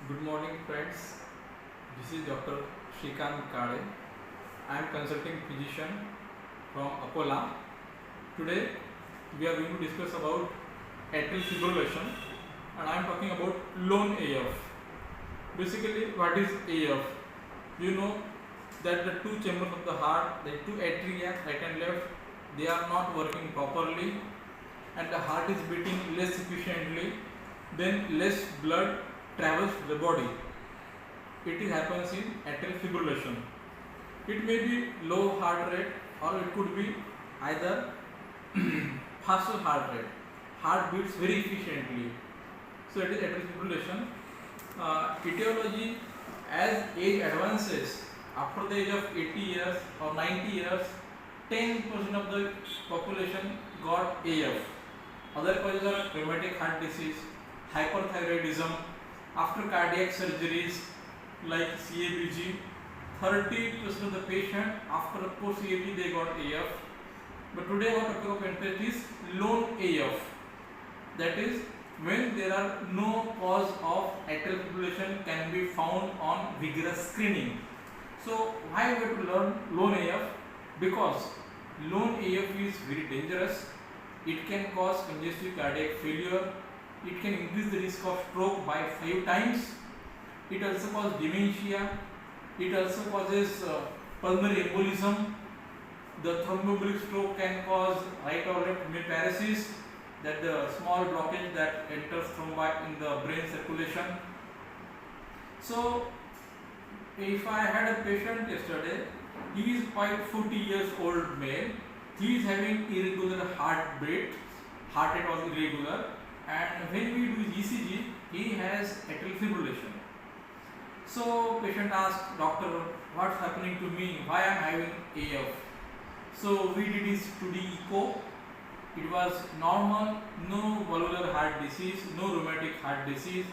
Good morning, friends. This is Dr. Shrikant Kade. I am consulting physician from Akola. Today we are going to discuss about atrial fibrillation, and I am talking about lone AF. Basically, what is AF? You know that the two chambers of the heart, the two atria, right and left, they are not working properly, and the heart is beating less efficiently. Then less blood travels to the body. It happens in atrial fibrillation. It may be low heart rate or it could be either faster heart rate. Heart beats very efficiently. So it is atrial fibrillation. Etiology, as age advances, after the age of 80 years or 90 years, 10% of the population got AF. Other causes are rheumatic heart disease, hyperthyroidism, after cardiac surgeries like CABG. 30% of the patient after post CABG they got AF. But today our topic of interest is lone AF. That is when there are no cause of atrial fibrillation can be found on vigorous screening. So why we have to learn lone AF? Because lone AF is very dangerous. It can cause congestive cardiac failure. It can increase the risk of stroke by 5 times. It also causes dementia. It also causes pulmonary embolism. The thromboembolic stroke can cause right or left hemiparesis, that the small blockage that enters thrombi in the brain circulation. So, if I had a patient yesterday, he is quite 40 years old male. He is having irregular heartbeat. Heart rate was irregular. And when we do ECG, he has atrial fibrillation. So patient asked, doctor, what's happening to me? Why I am having AF? So we did his 2D echo. It was normal, no valvular heart disease, no rheumatic heart disease.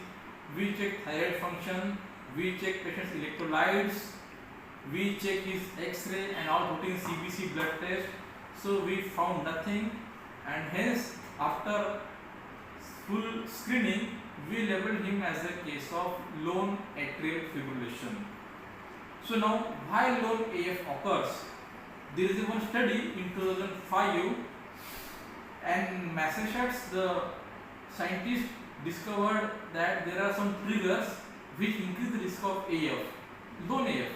We checked thyroid function, we checked patient's electrolytes, we checked his X-ray and all routine CBC blood test. So we found nothing, and hence after full screening, we labeled him as a case of lone atrial fibrillation. So now, why lone AF occurs? There is one study in 2005, and in Massachusetts, the scientists discovered that there are some triggers which increase the risk of AF, lone AF.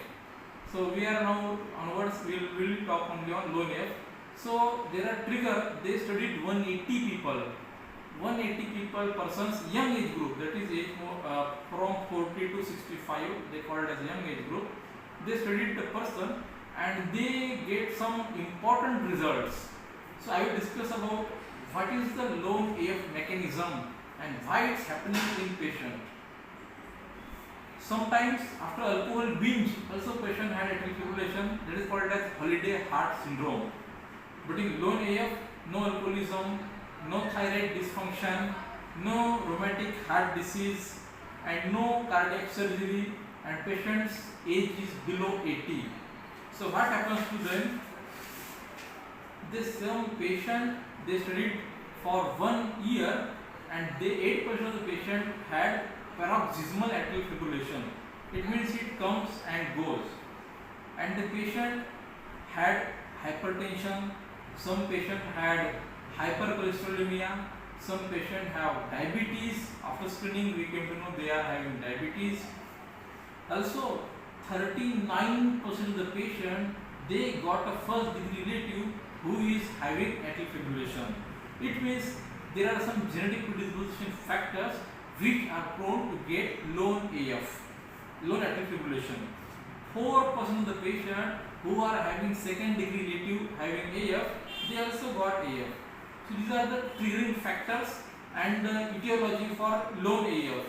So we are now onwards, we will talk only on lone AF. So there are triggers. They studied 180 people. 180 people, persons, young age group, that is age from 40 to 65, they call it as young age group. They studied the person and they get some important results. So I will discuss about what is the lone AF mechanism and why it's happening in patient. Sometimes after alcohol binge, also patient had atrial fibrillation, that is called as holiday heart syndrome. But in lone AF, no alcoholism, no thyroid dysfunction, no rheumatic heart disease, and no cardiac surgery, and patient's age is below 80. So what happens to them? This some patient they studied for 1 year, and 8% of the patient had paroxysmal atrial fibrillation. It means it comes and goes, and the patient had hypertension. Some patient had hypercholesterolemia, some patients have diabetes. After screening, we came to know they are having diabetes. Also, 39% of the patient they got a first degree relative who is having atrial fibrillation. It means there are some genetic predisposition factors which are prone to get lone AF, lone atrial fibrillation. 4% of the patient who are having second degree relative having AF, they also got AF. So these are the triggering factors and the etiology for lone AF.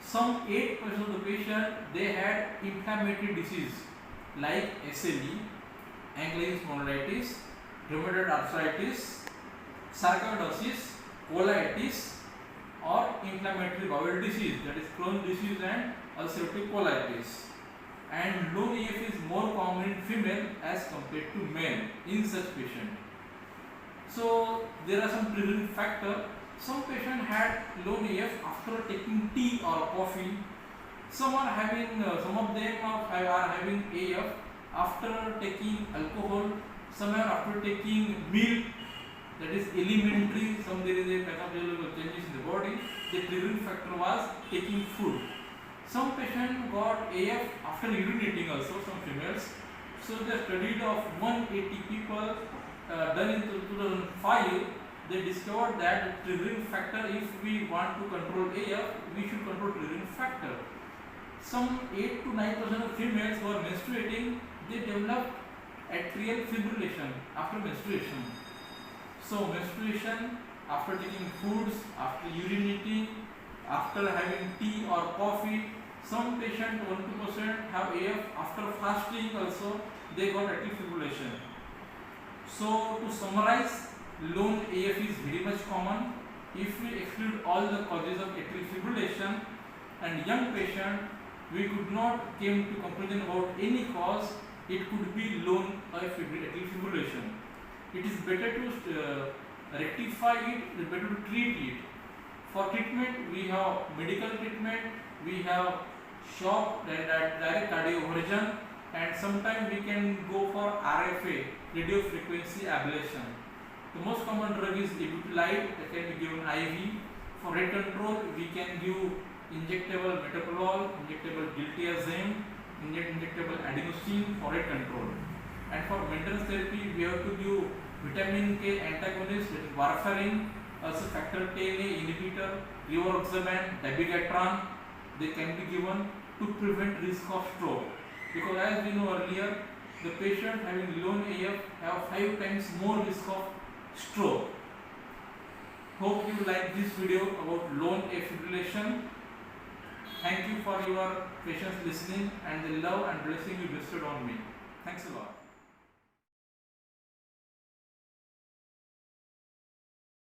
Some 8% of the patient they had inflammatory disease like SLE, ankylosing spondylitis, rheumatoid arthritis, sarcoidosis, colitis, or inflammatory bowel disease, that is Crohn's disease and ulcerative colitis. And lone AF is more common in female as compared to male in such patient. So there are some triggering factors. Some patient had lone AF after taking tea or coffee. Some are having, some of them are having AF after taking alcohol. Some are after taking milk, that is elementary. Some there is a pathophysiological changes in the body. The triggering factor was taking food. Some patient got AF after urinating also, some females. So they studied of 180 people done in 2005. They discovered that triggering factor, if we want to control AF, we should control triggering factor. Some 8 to 9% of females who are menstruating, they develop atrial fibrillation after menstruation. So menstruation, after taking foods, after urinating, after having tea or coffee. Some patient 1-2% have AF after fasting also, they got atrial fibrillation. So to summarize, lone AF is very much common. If we exclude all the causes of atrial fibrillation and young patient, we could not came to conclusion about any cause, it could be lone atrial fibrillation. It is better to rectify it, better to treat it. For treatment, we have medical treatment, we have shock, direct cardioversion, and sometimes we can go for RFA, radio frequency ablation. The most common drug is ibutylide, that can be given IV. For rate control, we can give injectable metoprolol, injectable diltiazem, injectable adenosine for rate control. And for maintenance therapy, we have to give vitamin K antagonist, that is warfarin, also factor Xa inhibitor, rivaroxaban, dabigatran. They can be given to prevent risk of stroke. Because as we know earlier, the patient having lone AF have 5 times more risk of stroke. Hope you like this video about lone AF fibrillation. Thank you for your patience listening and the love and blessing you bestowed on me. Thanks a lot.